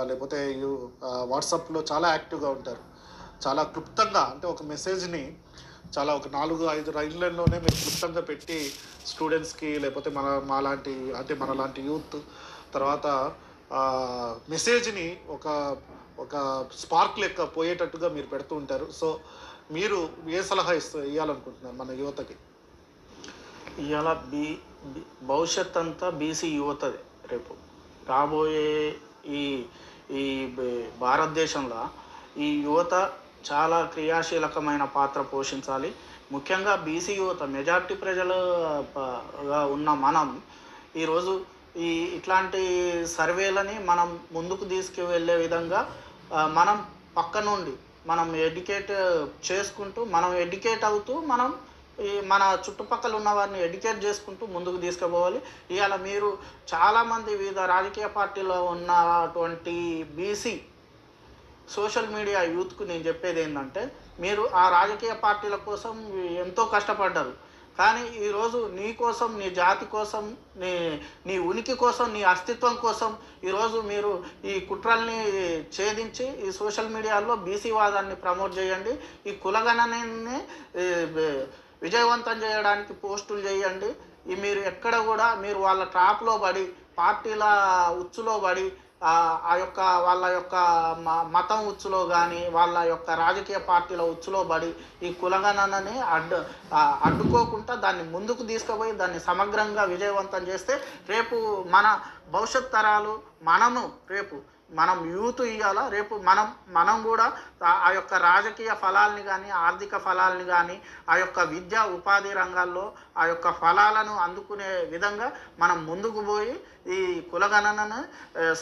లేకపోతే వాట్సాప్‌లో చాలా యాక్టివ్‌గా ఉంటారు. చాలా క్లుప్తంగా అంటే ఒక మెసేజ్‌ని చాలా ఒక 4, 5 లైన్‌లలోనే మీరు క్లుప్తంగా పెట్టి స్టూడెంట్స్‌కి లేకపోతే మాలాంటి అంటే మనలాంటి యూత్ తర్వాత మెసేజ్‌ని ఒక ఒక స్పార్క్ లెక్క పోయేటట్టుగా మీరు పెడుతూ ఉంటారు. సో, మీరు ఏ సలహా ఇయ్యాలనుకుంటున్నారు మన యువతకి? ఇవాళ బీ బీ భవిష్యత్ అంతా బీసీ యువతదే రేపు. రాబోయే ఈ ఈ భారతదేశంలో ఈ యువత చాలా క్రియాశీలకమైన పాత్ర పోషించాలి. ముఖ్యంగా బీసీ యువత మెజారిటీ ప్రజలు ఉన్న మనం ఈరోజు ఈ ఇట్లాంటి సర్వేలని మనం ముందుకు తీసుకువెళ్ళే విధంగా మనం పక్క నుండి మనం ఎడ్యుకేట్ చేసుకుంటూ, మనం ఎడ్యుకేట్ అవుతూ, మనం ఈ మన చుట్టుపక్కల ఉన్న వారిని ఎడ్యుకేట్ చేసుకుంటూ ముందుకు తీసుకుపోవాలి. ఇవాళ మీరు చాలామంది వివిధ రాజకీయ పార్టీలో ఉన్నటువంటి బీసీ సోషల్ మీడియా యూత్కు నేను చెప్పేది ఏంటంటే, మీరు ఆ రాజకీయ పార్టీల కోసం ఎంతో కష్టపడ్డారు. కానీ ఈరోజు నీ కోసం, నీ జాతి కోసం, నీ నీ ఉనికి కోసం, నీ అస్తిత్వం కోసం ఈరోజు మీరు ఈ కుట్రల్ని ఛేదించి ఈ సోషల్ మీడియాలో బీసీ వాదాన్ని ప్రమోట్ చేయండి. ఈ కులగణనని విజయవంతం చేయడానికి పోస్టులు చేయండి. ఈ మీరు ఎక్కడ కూడా మీరు వాళ్ళ ట్రాప్లో పడి, పార్టీల ఉచ్చులో పడి, ఆ యొక్క వాళ్ళ యొక్క మతం ఉచ్చులో కానీ, వాళ్ళ యొక్క రాజకీయ పార్టీల ఉచ్చులో పడి ఈ కులగణనని అడ్డుకోకుండా దాన్ని ముందుకు తీసుకుపోయి దాన్ని సమగ్రంగా విజయవంతం చేస్తే రేపు మన భవిష్యత్ తరాలు రేపు మనం యూత్ ఇవ్వాలా, రేపు మనం కూడా ఆ యొక్క రాజకీయ ఫలాల్ని కానీ, ఆర్థిక ఫలాల్ని కానీ, ఆ యొక్క విద్యా ఉపాధి రంగాల్లో ఆ యొక్క ఫలాలను అందుకునే విధంగా మనం ముందుకు పోయి ఈ కులగణనను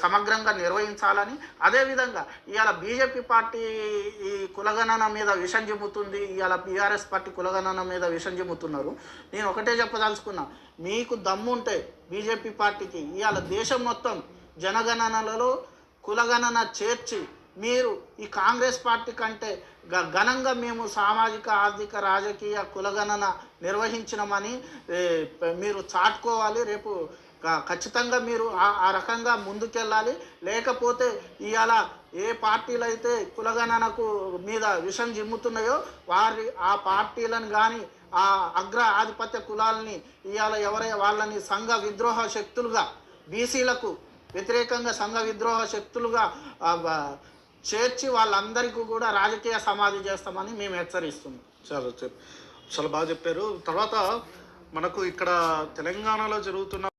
సమగ్రంగా నిర్వహించాలని. అదేవిధంగా ఇవాళ బీజేపీ పార్టీ ఈ కులగణన మీద విషం చిమ్ముతుంది, ఇవాళ బీఆర్ఎస్ పార్టీ కులగణన మీద విషం చిమ్ముతున్నారు. నేను ఒకటే చెప్పదలుచుకున్నా, మీకు దమ్ముంటే బీజేపీ పార్టీకి ఇవాళ దేశం మొత్తం జనగణనలలో కులగణన చేర్చి మీరు ఈ కాంగ్రెస్ పార్టీ కంటే ఘనంగా మేము సామాజిక, ఆర్థిక, రాజకీయ కులగణన నిర్వహించినామని మీరు చాటుకోవాలి. రేపు ఖచ్చితంగా మీరు ఆ రకంగా ముందుకెళ్ళాలి. లేకపోతే ఇవాళ ఏ పార్టీలు అయితే కులగణనకు మీద విషం జిమ్ముతున్నాయో ఆ పార్టీలను కానీ, ఆ అగ్ర ఆధిపత్య కులాలని ఇవాళ వాళ్ళని సంఘ విద్రోహ శక్తులుగా, బీసీలకు వ్యతిరేకంగా సంఘ విద్రోహ శక్తులుగా చేర్చి వాళ్ళందరికీ కూడా రాజకీయ సమాధి చేస్తామని మేము హెచ్చరిస్తున్నాం. చాలా చాలా బాగా చెప్పారు. తర్వాత మనకు ఇక్కడ తెలంగాణలో జరుగుతున్న